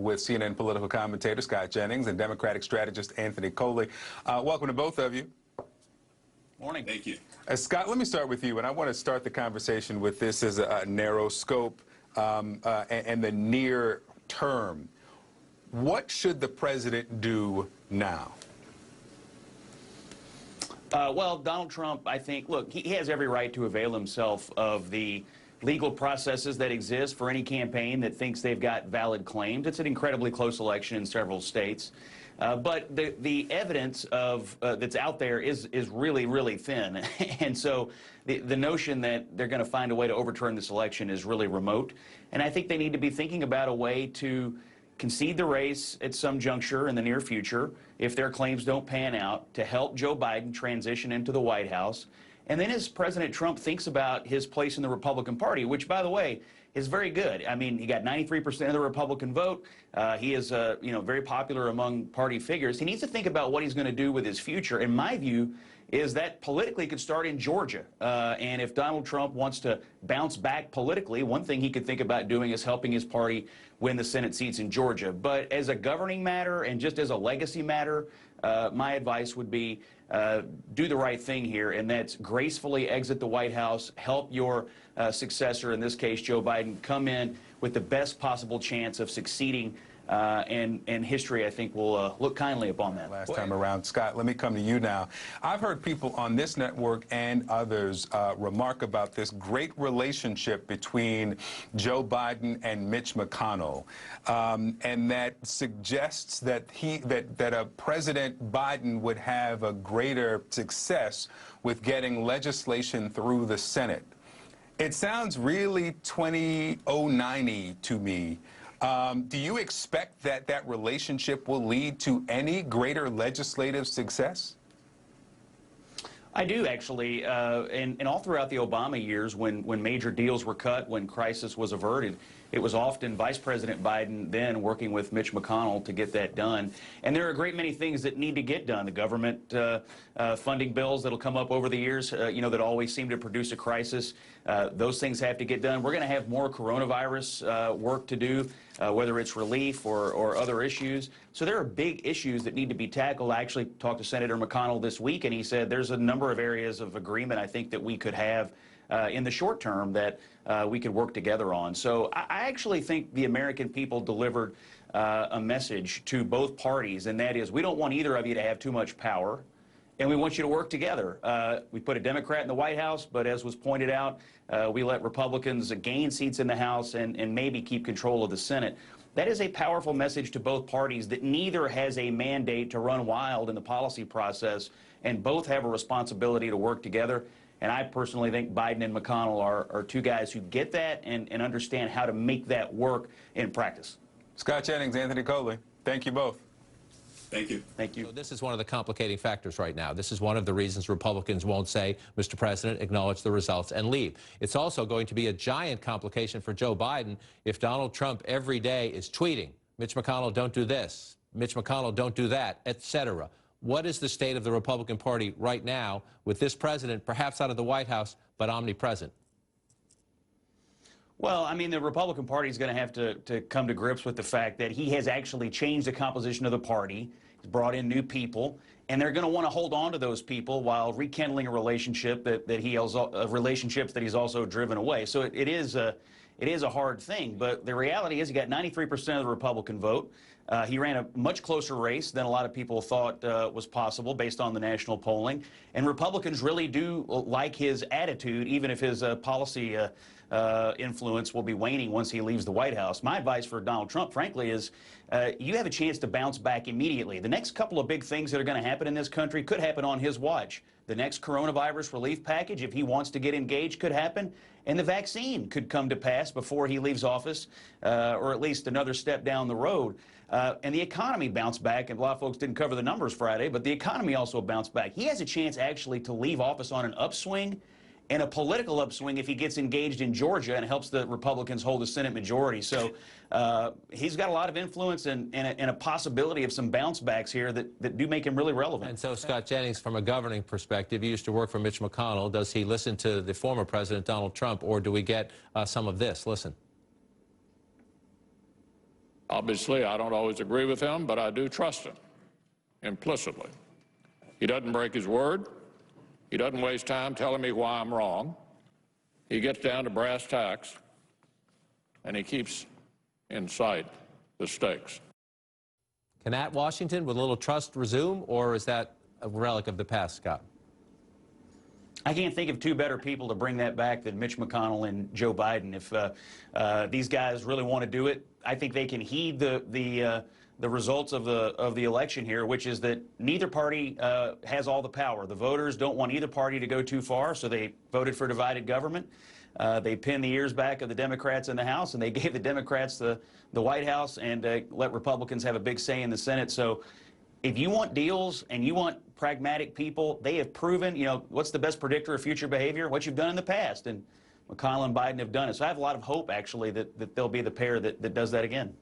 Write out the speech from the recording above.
with CNN political commentator Scott Jennings and Democratic strategist Anthony Coley. Welcome to both of you. Morning. Thank you. Scott, let me start with you, and I want to start the conversation with this as a narrow scope and the near term. What should the president do now? Well, Donald Trump, I think, look, he has every right to avail himself of the legal processes that exist for any campaign that thinks they've got valid claims. It's an incredibly close election in several states. But the evidence of that's out there is really, really thin. And so the notion that they're going to find a way to overturn this election is really remote. And I think they need to be thinking about a way to concede the race at some juncture in the near future if their claims don't pan out, to help Joe Biden transition into the White House. And then as President Trump thinks about his place in the Republican Party, which, by the way, is very good. I mean, he got 93% of the Republican vote. He is, very popular among party figures. He needs to think about what he's going to do with his future. In my view, is that politically could start in Georgia. And if Donald Trump wants to bounce back politically, one thing he could think about doing is helping his party win the Senate seats in Georgia. But as a governing matter and just as a legacy matter, my advice would be do the right thing here, and that's gracefully exit the White House, help your successor, in this case Joe Biden, come in with the best possible chance of succeeding. And history, I think, will look kindly upon that. Last time around. Scott, let me come to you now. I've heard people on this network and others remark about this great relationship between Joe Biden and Mitch McConnell, and that suggests that President Biden would have a greater success with getting legislation through the Senate. It sounds really 2009-y to me. Do you expect that that relationship will lead to any greater legislative success? I do, actually. And all throughout the Obama years, when major deals were cut, when crisis was averted, it was often Vice President Biden then working with Mitch McConnell to get that done. And there are a great many things that need to get done. The government funding bills that'll come up over the years, that always seem to produce a crisis. Those things have to get done. We're going to have more coronavirus work to do, whether it's relief or other issues. So there are big issues that need to be tackled. I actually talked to Senator McConnell this week, and he said there's a number of areas of agreement I think that we could have in the short term that we could work together on. So I actually think the American people delivered a message to both parties, and that is we don't want either of you to have too much power, and we want you to work together. We put a Democrat in the White House, but as was pointed out, we let Republicans gain seats in the House and maybe keep control of the Senate. That is a powerful message to both parties that neither has a mandate to run wild in the policy process, and both have a responsibility to work together. And I personally think Biden and McConnell are two guys who get that and understand how to make that work in practice. Scott Jennings, Anthony Coley, thank you both. Thank you. Thank you. So this is one of the complicating factors right now. This is one of the reasons Republicans won't say, Mr. President, acknowledge the results and leave. It's also going to be a giant complication for Joe Biden if Donald Trump every day is tweeting, Mitch McConnell, don't do this, Mitch McConnell, don't do that, etc. What is the state of the Republican Party right now with this president, perhaps out of the White House, but omnipresent? Well, I mean, the Republican Party is going to have to come to grips with the fact that he has actually changed the composition of the party. He's brought in new people, and they're going to want to hold on to those people while rekindling a relationship relationships that he's also driven away. So it is a hard thing, but the reality is he got 93% of the Republican vote. He ran a much closer race than a lot of people thought was possible based on the national polling. And Republicans really do like his attitude, even if his policy influence will be waning once he leaves the White House. My advice for Donald Trump, frankly, is you have a chance to bounce back immediately. The next couple of big things that are going to happen in this country could happen on his watch. The next coronavirus relief package, if he wants to get engaged, could happen. And the vaccine could come to pass before he leaves office, or at least another step down the road. And the economy bounced back, and a lot of folks didn't cover the numbers Friday, but the economy also bounced back. He has a chance actually to leave office on an upswing, and a political upswing if he gets engaged in Georgia and helps the Republicans hold the Senate majority. So he's got a lot of influence and a possibility of some bounce backs here that do make him really relevant. And so, Scott Jennings, from a governing perspective, he used to work for Mitch McConnell. Does he listen to the former President Donald Trump, or do we get some of this? Listen. Obviously, I don't always agree with him, but I do trust him implicitly. He doesn't break his word. He doesn't waste time telling me why I'm wrong. He gets down to brass tacks, and he keeps in sight the stakes. Can at Washington with a little trust resume, or is that a relic of the past, Scott? I can't think of two better people to bring that back than Mitch McConnell and Joe Biden. If these guys really want to do it, I think they can heed the results of the election here, which is that neither party has all the power. The voters don't want either party to go too far, so they voted for divided government. They pinned the ears back of the Democrats in the House, and they gave the Democrats the White House and let Republicans have a big say in the Senate. So if you want deals and you want pragmatic people, they have proven, you know, what's the best predictor of future behavior? What you've done in the past. And McConnell and Biden have done it. So I have a lot of hope, actually, that they'll be the pair that does that again.